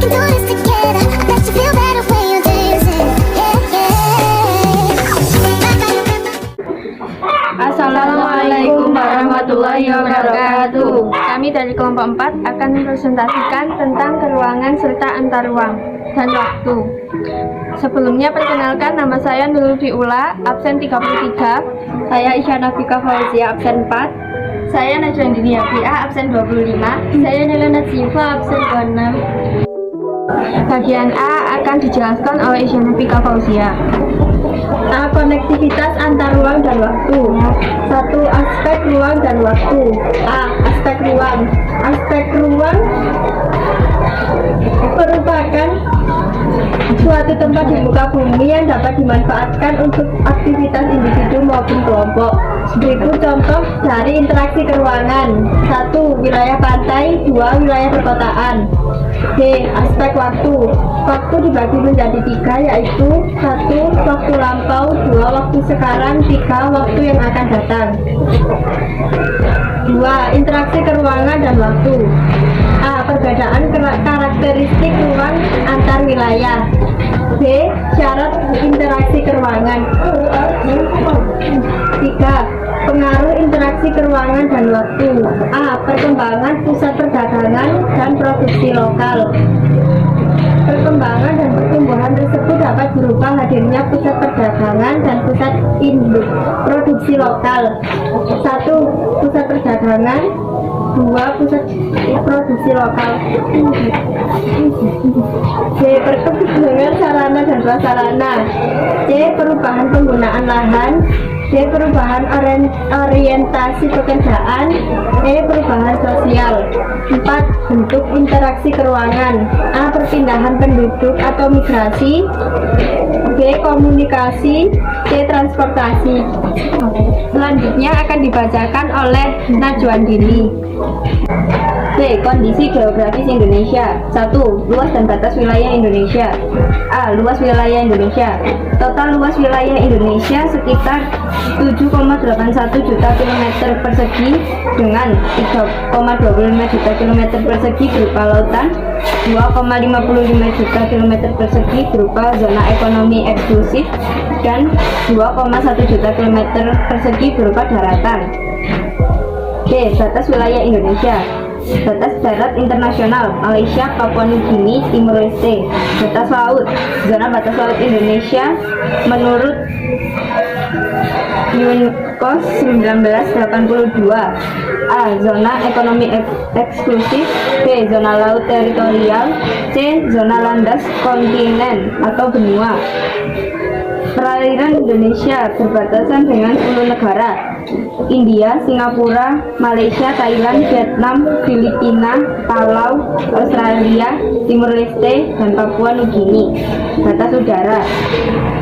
can do this together. I bet you feel better when you're dancing. Yeah, yeah. Assalamualaikum warahmatullahi wabarakatuh. Kami dari kelompok 4 akan mempresentasikan tentang keruangan serta antar ruang dan waktu. Sebelumnya perkenalkan, nama saya Nurul Fiula, absen 33. Saya Isyana Fika Fauzia, absen 4. Saya Najwa Dini Yafia, absen 25. Saya Nelena Siva, absen 26. Bagian A akan dijelaskan oleh Isyana Fika Fauzia. A. Konektivitas antar ruang dan waktu. 1. Aspek ruang dan waktu. A. Aspek ruang. Aspek ruang merupakan suatu tempat di muka bumi yang dapat dimanfaatkan untuk aktivitas individu maupun kelompok. Berikut contoh dari interaksi keruangan. 1. Wilayah pantai. 2. Wilayah perkotaan. B. Aspek waktu. Waktu dibagi menjadi 3, yaitu 1. Waktu lampau. 2. Waktu sekarang. 3. Waktu yang akan datang. 2. Interaksi keruangan dan waktu. A. Perbedaan karakteristik ruang antar wilayah. B. Syarat interaksi keruangan. 3. Pengaruh interaksi keruangan dan waktu. A. Perkembangan pusat perdagangan dan produksi lokal. Perkembangan dan pertumbuhan tersebut dapat berupa hadirnya pusat perdagangan dan pusat induk produksi lokal. 1. Pusat perdagangan. 2. Pusat produksi lokal. C. Perkembangan sarana dan prasarana. C. Perubahan penggunaan lahan. D. Perubahan orientasi pekerjaan. E. Perubahan sosial. 4. Bentuk interaksi keruangan. A. Perpindahan penduduk atau migrasi. B. Komunikasi. C. Transportasi. Selanjutnya akan dibacakan oleh Najwa Dini. B. Kondisi geografis Indonesia. 1. Luas dan batas wilayah Indonesia. A. Luas wilayah Indonesia. Total luas wilayah Indonesia sekitar 7,81 juta kilometer persegi dengan 3,25 juta kilometer persegi berupa lautan, 2,55 juta kilometer persegi berupa zona ekonomi eksklusif, dan 2,1 juta kilometer persegi berupa daratan. D. Batas wilayah Indonesia. Batas darat internasional Malaysia, Papua Nugini, Timur Leste. Batas laut. Zona batas laut Indonesia menurut UNCLOS 1982. A. Zona ekonomi eksklusif. B. Zona laut teritorial. C. Zona landas kontinen atau benua. Perairan Indonesia berbatasan dengan 10 negara: India, Singapura, Malaysia, Thailand, Vietnam, Filipina, Palau, Australia, Timur Leste, dan Papua Nugini. Batas udara.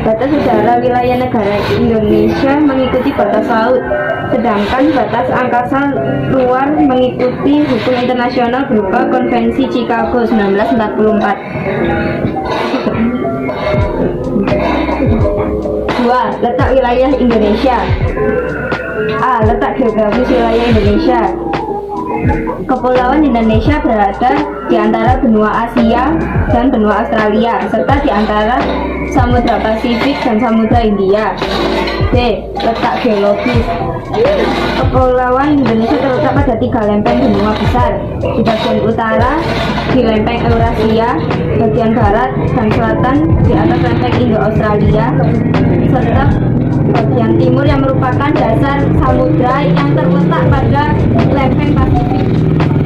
Batas udara wilayah negara Indonesia mengikuti batas laut, sedangkan batas angkasa luar mengikuti hukum internasional berupa Konvensi Chicago 1944. 2. Letak wilayah Indonesia. A. Letak geografis wilayah Indonesia. Kepulauan Indonesia berada di antara benua Asia dan benua Australia, serta di antara Samudra Pasifik dan Samudra India. B. Letak geologis. Kepulauan Indonesia terletak pada 3 lempeng benua besar. Di bagian utara di lempeng Eurasia, bagian barat dan selatan di atas lempeng Indo-Australia, serta bagian timur yang merupakan dasar samudra yang terletak pada lempeng Pasifik.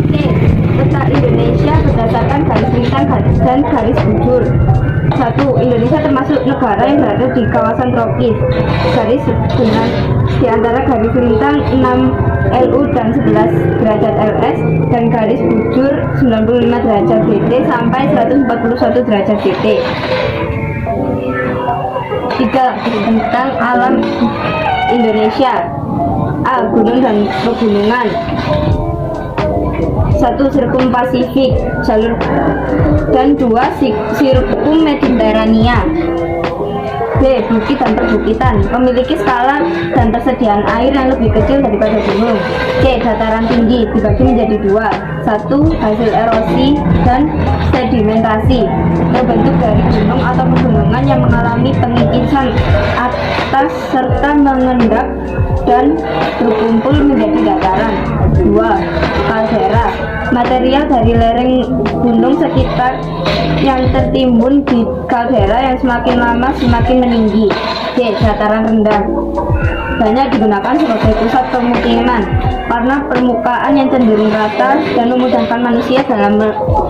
C. Letak Indonesia berdasarkan garis lintang dan garis bujur. 1. Indonesia termasuk negara yang berada di kawasan tropis. Garis dengan di antara garis lintang 6 LU dan 11 derajat LS dan garis bujur 95 derajat DT sampai 141 derajat DT. 3. Tentang alam Indonesia. A. Gunung dan pegunungan. 1. Sirkum Pasifik jalur dan 2. Sirkum Mediterania. B. Bukit dan perbukitan, memiliki skala dan persediaan air yang lebih kecil daripada gunung. C. Dataran tinggi, dibagi menjadi dua. Satu, hasil erosi dan sedimentasi, terbentuk dari gunung atau pegunungan yang mengalami pengikisan atas serta mengendap dan berkumpul menjadi dataran. Dua, kaldera, material dari lereng gunung sekitar yang tertimbun di kaldera yang semakin lama semakin meninggi. D. Dataran rendah, banyak digunakan sebagai pusat pemukiman karena permukaan yang cenderung rata dan memudahkan manusia dalam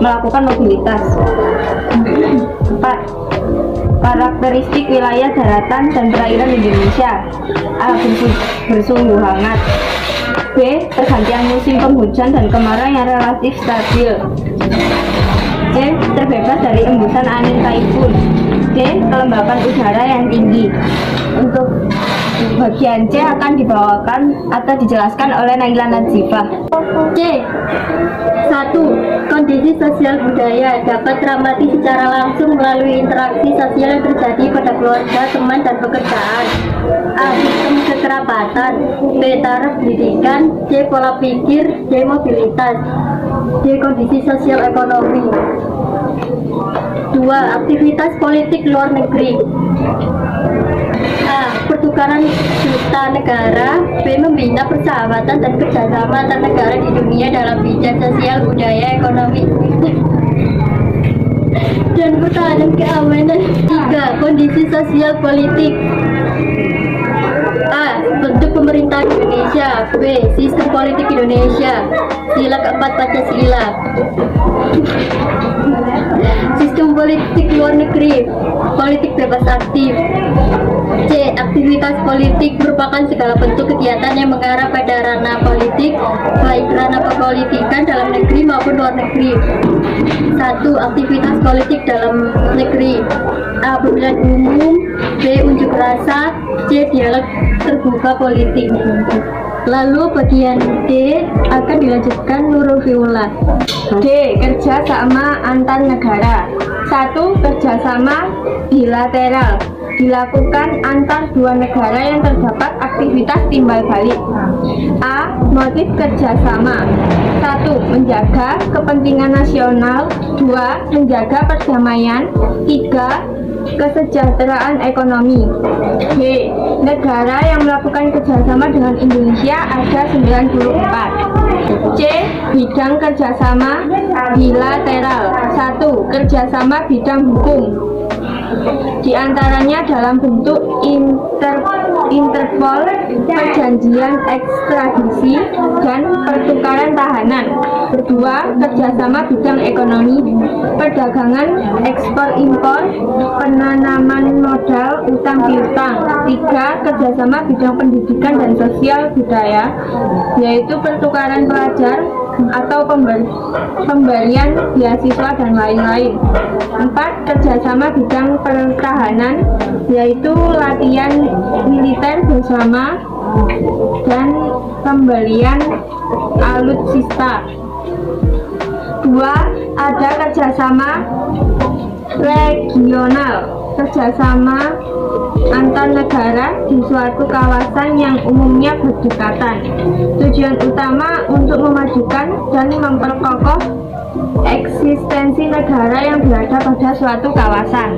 melakukan mobilitas. 4. Karakteristik wilayah daratan dan perairan Indonesia. A. Bersuhu hangat. B. Pergantian musim penghujan dan kemarau yang relatif stabil. C. Terbebas dari embusan angin taifun. D. Kelembapan udara yang tinggi. Untuk bagian C akan dibawakan atau dijelaskan oleh Naila Najifah. C. 1. Kondisi sosial budaya dapat teramati secara langsung melalui interaksi sosial yang terjadi pada keluarga, teman, dan pekerjaan. A. Sistem kekerabatan. B. Taraf pendidikan. C. Pola pikir. D. Mobilitas. D. Kondisi sosial ekonomi. 2. Aktivitas politik luar negeri. A. Pertukaran duta negara. B. Membina persahabatan dan kerjasama antar negara di dunia dalam bidang sosial, budaya, ekonomi, dan pertahanan keamanan. 3. Kondisi sosial politik. A. Bentuk pemerintahan Indonesia. B. Sistem politik Indonesia. Sila keempat Pancasila. Sistem politik luar negeri. Politik bebas aktif. C. Aktivitas politik merupakan segala bentuk kegiatan yang mengarah pada ranah politik, baik ranah perpolitikan dalam negeri maupun luar negeri. 1. Aktivitas politik dalam negeri. A. Pemilihan umum. B. Unjuk rasa. C. Dialog terbuka politik. Lalu bagian D akan dilanjutkan Nurul Fiula. D. Kerjasama antar negara. 1. Kerjasama bilateral, dilakukan antar dua negara yang terdapat aktivitas timbal balik. A. Motif kerjasama. 1. Menjaga kepentingan nasional. 2. Menjaga perdamaian. 3. Kesejahteraan ekonomi. B. Negara yang melakukan kerjasama dengan Indonesia ada 94. C. Bidang kerjasama bilateral. 1. Kerjasama bidang hukum, di antaranya dalam bentuk Interpol, perjanjian ekstradisi, dan pertukaran tahanan. Kedua, kerjasama bidang ekonomi, perdagangan, ekspor impor, penanaman modal, utang piutang. 3. Kerjasama bidang pendidikan dan sosial budaya, yaitu pertukaran pelajar atau pemberian beasiswa dan lain-lain. 4. Kerjasama bidang pertahanan, yaitu latihan militer bersama dan pembelian alutsista. 2. Ada kerjasama regional, kerjasama antar negara di suatu kawasan yang umumnya berdekatan. Tujuan utama untuk memajukan dan memperkokoh eksistensi negara yang berada pada suatu kawasan.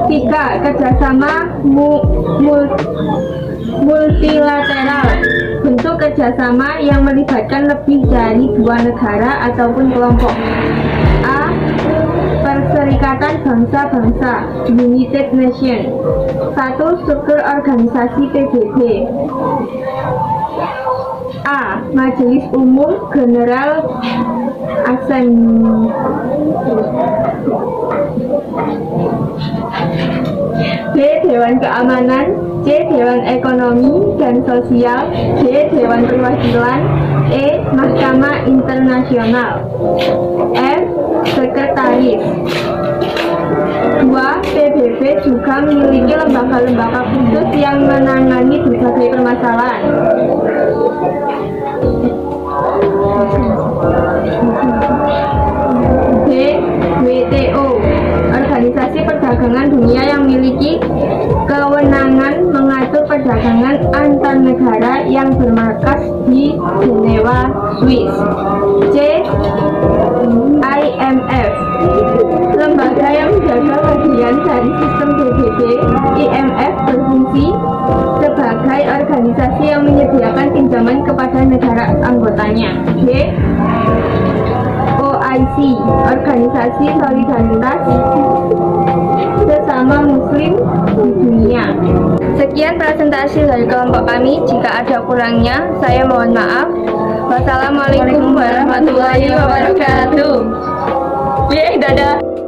3. Kerjasama multilateral, bentuk kerjasama yang melibatkan lebih dari dua negara ataupun kelompok. A. Perserikatan Bangsa-Bangsa, United Nations. 1. Struktur organisasi PBB. A. Majelis Umum General Assembly. B. Dewan Keamanan. C. Dewan Ekonomi dan Sosial. D. Dewan Perwakilan. E. Mahkamah Internasional. F. Sekretaris. 2. PBB juga memiliki lembaga-lembaga khusus yang menangani berbagai permasalahan. D. WTO, Organisasi Jenewa, Swiss. C. IMF, lembaga yang menjaga bagian dari sistem PBB. IMF berfungsi sebagai organisasi yang menyediakan pinjaman kepada negara anggotanya. D. OIC, organisasi solidaritas sesama muslim di dunia. Sekian presentasi dari kelompok kami. Jika ada kurangnya, saya mohon maaf. Wassalamualaikum warahmatullahi wabarakatuh. Dadah.